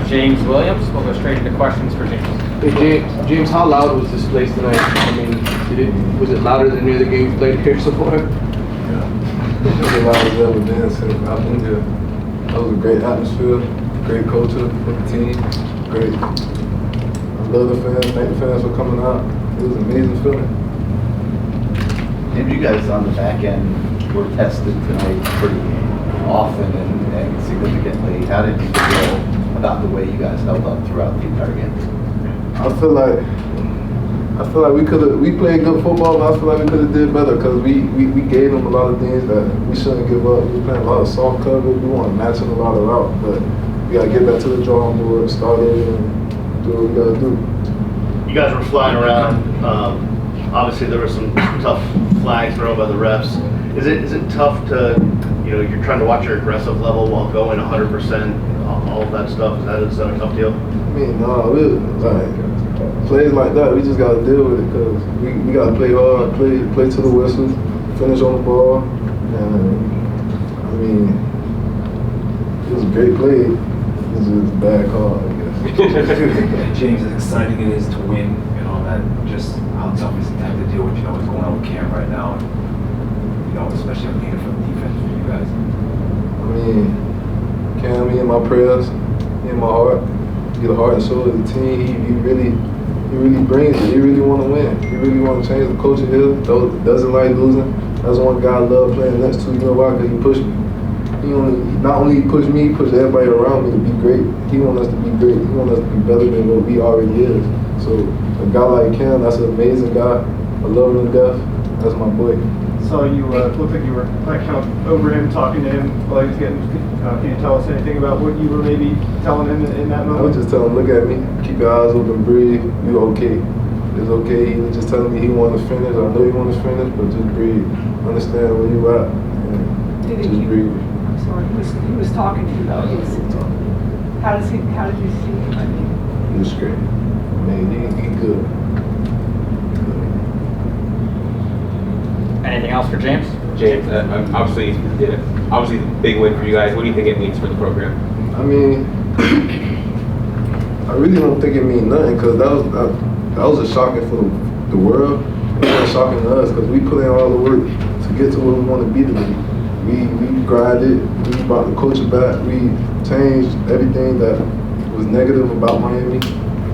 James Williams. We'll go straight into questions for James. Hey James, how loud was this place tonight? I mean, was it louder than any other game you've played here so far? Yeah, it's as loud as it's ever been since I've been here. That was a great atmosphere, great culture for the team, great. I love the fans, thank the fans for coming out. It was an amazing feeling. And you guys on the back end were tested tonight pretty often and significantly. How did you feel about the way you guys held up throughout the entire game? I feel like we played good football, but I feel like we could have did better because we gave them a lot of things that we shouldn't give up. We playing a lot of soft coverage. We want to match them a lot of route, but we got to get back to the drawing board, start over, and do what we got to do. You guys were flying around. Obviously, there were some tough flags thrown by the refs. Is it tough to, you're trying to watch your aggressive level while going 100%, all of that stuff? Is that a tough deal? I mean, no, like plays like that, we just got to deal with it because we got to play hard, play to the whistle, finish on the ball, and I mean, it was a great play. It was just a bad call, I guess. James, as exciting it is to win and all that, just how tough is it to have to deal with, what's going on with Cam right now, and, especially on the defense for you guys? I mean, Cam, he in my prayers, he in my heart. He the heart and soul of the team. He really brings it. He really want to win. He really want to change the culture here. Doesn't like losing. That's one guy I love playing next to. You know why? Because he pushed me. Not only push me, he push everybody around me to be great. He want us to be great. He want us to be better than what we already is. So a guy like Cam, that's an amazing guy. I love him to death. That's my boy. So you looked like you were kind of over him, talking to him while he was getting. Can you tell us anything about what you were maybe telling him in that moment? I was just telling him, look at me, keep your eyes open, breathe. You okay? It's okay. He was just telling me he wanted to finish. I know he wanted to finish, but just breathe. Understand where you at, and just breathe. I'm sorry. He was talking to you though. How did you see him? I mean, He was great. Man, he good. Anything else for James? James, obviously big win for you guys. What do you think it means for the program? I mean, I really don't think it means nothing because that was a shocking for the world. It was shocking to us because we put in all the work to get to where we want to be today. We grinded, we brought the culture back, we changed everything that was negative about Miami.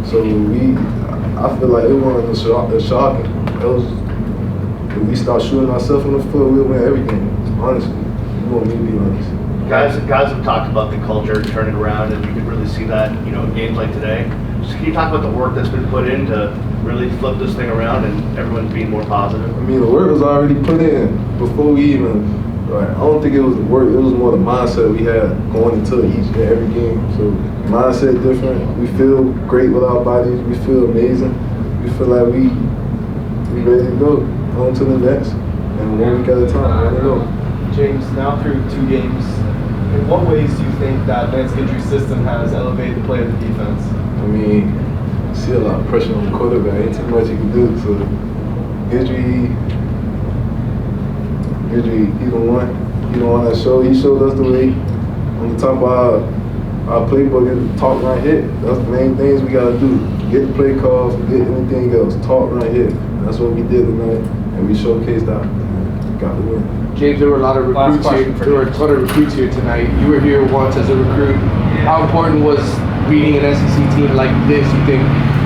So I feel like it wasn't shocking. It was, if we start shooting ourselves in the foot, we'll win everything. Honestly, you want me to be honest. Guys have talked about the culture turning around, and you can really see that, in games like today. Just can you talk about the work that's been put in to really flip this thing around and everyone's being more positive? I mean, the work was already put in before we even. Right. I don't think it was the work. It was more the mindset we had going into each and every game. So mindset different. We feel great with our bodies. We feel amazing. We feel like we ready to go on to the next. And 1 week at a time. I don't know. James, now through 2 games, in what ways do you think that Lance Guidry's system has elevated the play of the defense? I mean, you see a lot of pressure on the quarterback. Ain't too much you can do. So Guidry, he the one that showed. He showed us the way. On the top of our playbook is talk right here. That's the main things we gotta do. Get the play calls, get anything else. Talk right here. That's what we did tonight, and we showcased that. Got the win. James, there were a lot of recruits here. There were a ton of recruits here tonight. You were here once as a recruit. How important was beating an SEC team like this, you think,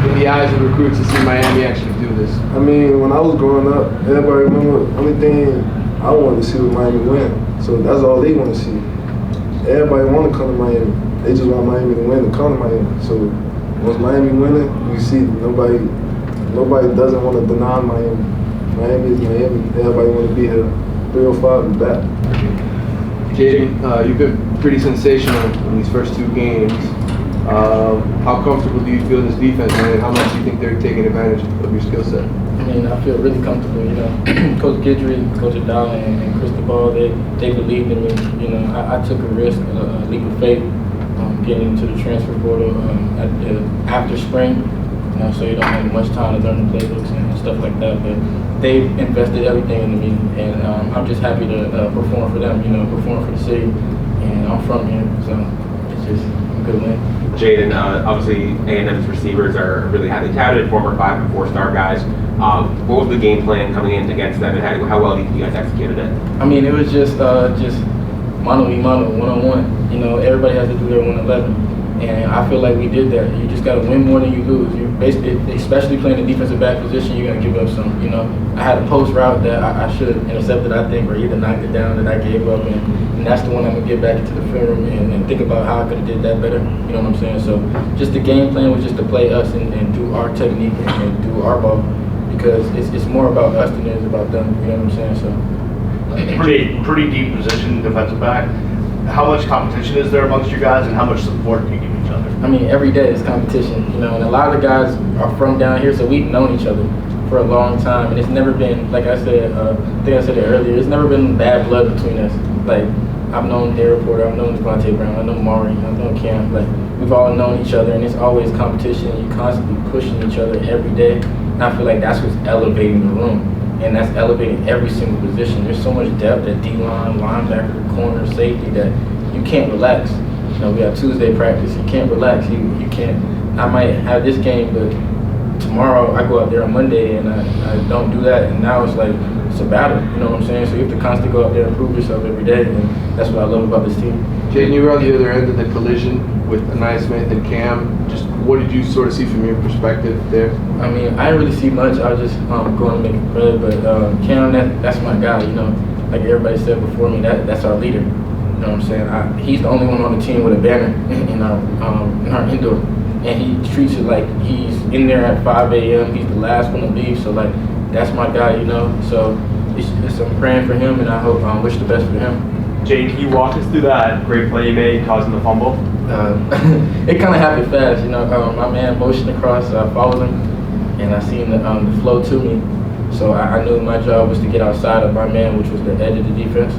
in the eyes of recruits to see Miami actually do this? I mean, when I was growing up, everybody remember the only thing I wanted to see was Miami win. So that's all they want to see. Everybody want to come to Miami. They just want Miami to win and come to Miami. So once Miami winning, you see nobody doesn't want to deny Miami. Miami is Miami. Everybody want to be here. 305 is back. Jaden, you've been pretty sensational in these first 2 games. How comfortable do you feel in this defense, man? And how much do you think they're taking advantage of your skill set? I mean, I feel really comfortable, Coach Guidry, Coach Adala, and Cristobal, they believed in me. I took a risk, a leap of faith, getting into the transfer portal after spring, so you don't have much time to learn the playbooks and stuff like that. But they've invested everything into me, and I'm just happy to perform for them, perform for the city, and I'm from here, so it's just good win. Jaden, obviously A&M's receivers are really highly touted, former 5- and 4-star guys. What was the game plan coming in against them, and how well do you guys executed it? I mean, it was just mano a mano, one-on-one. You know, everybody has to do their 111. And I feel like we did that. You just got to win more than you lose. You basically, especially playing the defensive back position, you're going to give up some. You know, I had a post route that I should have intercepted, I think, or either knocked it down that I gave up. And that's the one I'm going to get back into the film and think about how I could have did that better. You know what I'm saying? So just the game plan was just to play us and do our technique and do our ball, because it's more about us than it is about them. You know what I'm saying? So Pretty deep position, defensive back. How much competition is there amongst you guys, and how much support do you give each other? I mean, every day is competition, you know, and a lot of the guys are from down here, so we've known each other for a long time, and it's never been, like I said, I think I said it earlier, it's never been bad blood between us. Like, I've known Derek Porter, I've known Devontae Brown, I know Maury, I've known Cam, like, we've all known each other, and it's always competition, and you're constantly pushing each other every day, and I feel like that's what's elevating the room, and that's elevating every single position. There's so much depth at D-line, linebacker, corner, safety, that you can't relax. You know, we have Tuesday practice. You can't relax. You can't. I might have this game, but tomorrow I go out there on Monday and I don't do that. And now it's like it's a battle. You know what I'm saying? So you have to constantly go out there and prove yourself every day. And that's what I love about this team. Jaden, you were on the other end of the collision with Anaya Smith and Cam. Just what did you sort of see from your perspective there? I mean, I didn't really see much. I was just going to make a play. But Cam, that's my guy. You know, like everybody said before me, that's our leader. You know what I'm saying? He's the only one on the team with a banner in our indoor, and he treats it like he's in there at 5 a.m. He's the last one to leave, so like that's my guy, you know. So I'm praying for him, and I hope wish the best for him. Jaden, can you walk us through that great play you made causing the fumble? It kind of happened fast, you know. My man motioned across, so I followed him, and I seen the flow to me. So I knew my job was to get outside of my man, which was the edge of the defense.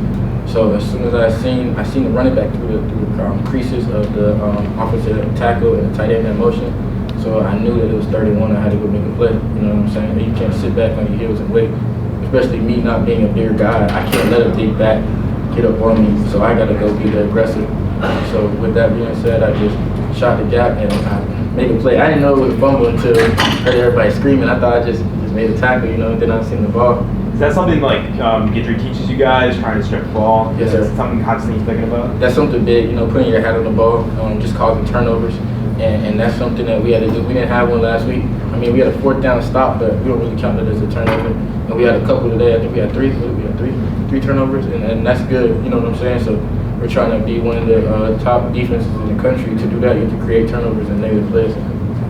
So as soon as I seen the running back through the creases of the offensive tackle and the tight end in motion. So I knew that it was 31. I had to go make a play. You know what I'm saying? You can't sit back on your heels and wait. Especially me not being a bigger guy, I can't let a big back get up on me. So I got to go be the aggressive. So with that being said, I just shot the gap and I made a play. I didn't know it was fumble until I heard everybody screaming. I thought I just made a tackle, you know, and then I seen the ball. Is that something like Guidry teaches you guys, trying to strip the ball? Yes, sir. Is that something constantly thinking about? That's something big, you know, putting your hat on the ball, just causing turnovers, and that's something that we had to do. We didn't have one last week. I mean, we had a 4th down stop, but we don't really count it as a turnover. And we had a couple today. I think we had three turnovers, and that's good. You know what I'm saying? So we're trying to be one of the top defenses in the country. To do that, you have to create turnovers and negative plays.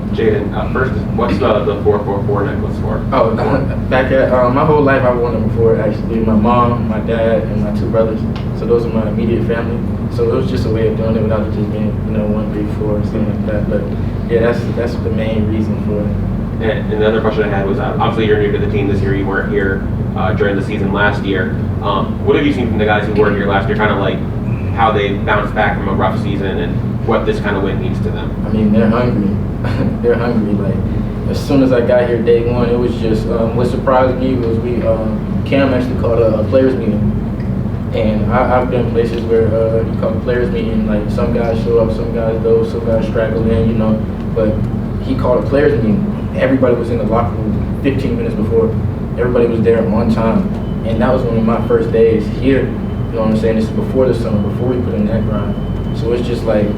Jaden, first, what's the 444 necklace for? Oh, back at my whole life I've worn them before, actually. My mom, my dad, and my 2 brothers. So those are my immediate family. So it was just a way of doing it without it just being, you know, 1 big 4 or something like that. But yeah, that's the main reason for it. And another question I had was, obviously you're new to the team this year. You weren't here during the season last year. What have you seen from the guys who weren't here last year? Kind of like how they bounced back from a rough season and what this kind of win means to them. I mean, they're hungry. They're hungry. Like, as soon as I got here day 1, it was just, what surprised me was Cam actually called a players meeting. And I've been places where you call a players meeting, like some guys show up, some guys don't, some guys straggle in, you know. But he called a players meeting. Everybody was in the locker room 15 minutes before. Everybody was there on time. And that was one of my first days here. You know what I'm saying? This is before the summer, before we put in that grind. So it's just like,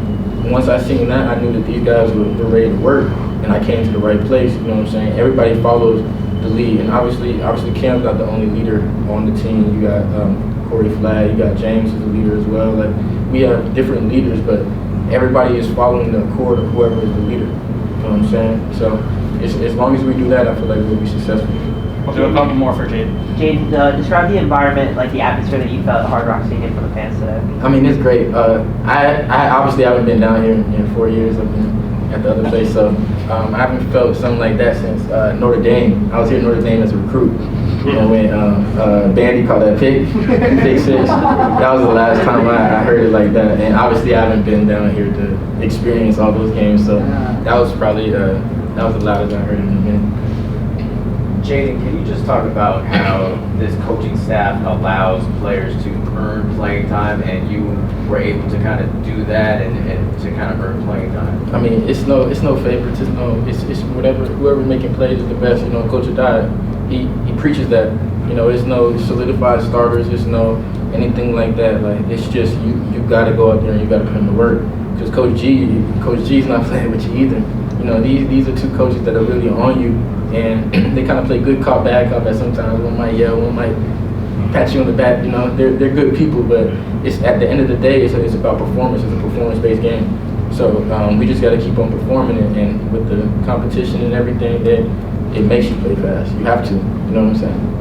once I seen that, I knew that these guys were ready to work, and I came to the right place. You know what I'm saying? Everybody follows the lead, and obviously Cam's not the only leader on the team. You got Corey Flagg, you got James as a leader as well. Like, we have different leaders, but everybody is following the accord of whoever is the leader. You know what I'm saying? So as long as we do that, I feel like we'll be successful. We'll do a couple more for Jaden. Jaden, describe the environment, like the atmosphere that you felt at Hard Rock Stadium from the fans today. I mean, it's great. I obviously haven't been down here in 4 years. I've been at the other place, so I haven't felt something like that since Notre Dame. I was here at Notre Dame as a recruit. You know, when Bandy called that pick 6. That was the last time I heard it like that. And obviously, I haven't been down here to experience all those games, so that was probably that was the loudest I heard in a minute. Jaden, can you just talk about how this coaching staff allows players to earn playing time, and you were able to kind of do that and to kind of earn playing time? I mean, it's no favoritism. No, it's whatever, whoever's making plays is the best. You know, Coach Adai, he preaches that. You know, it's no solidified starters. It's no anything like that. Like, it's just you got to go out there and you got to put in the work. Because Coach G's not playing with you either. You know, these are two coaches that are really on you, and they kind of play good cop, bad cop at sometimes. One might yell, one might pat you on the back. You know, they're good people, but it's at the end of the day, it's about performance. It's a performance-based game. So we just got to keep on performing, and with the competition and everything, that it makes you play fast. You have to. You know what I'm saying?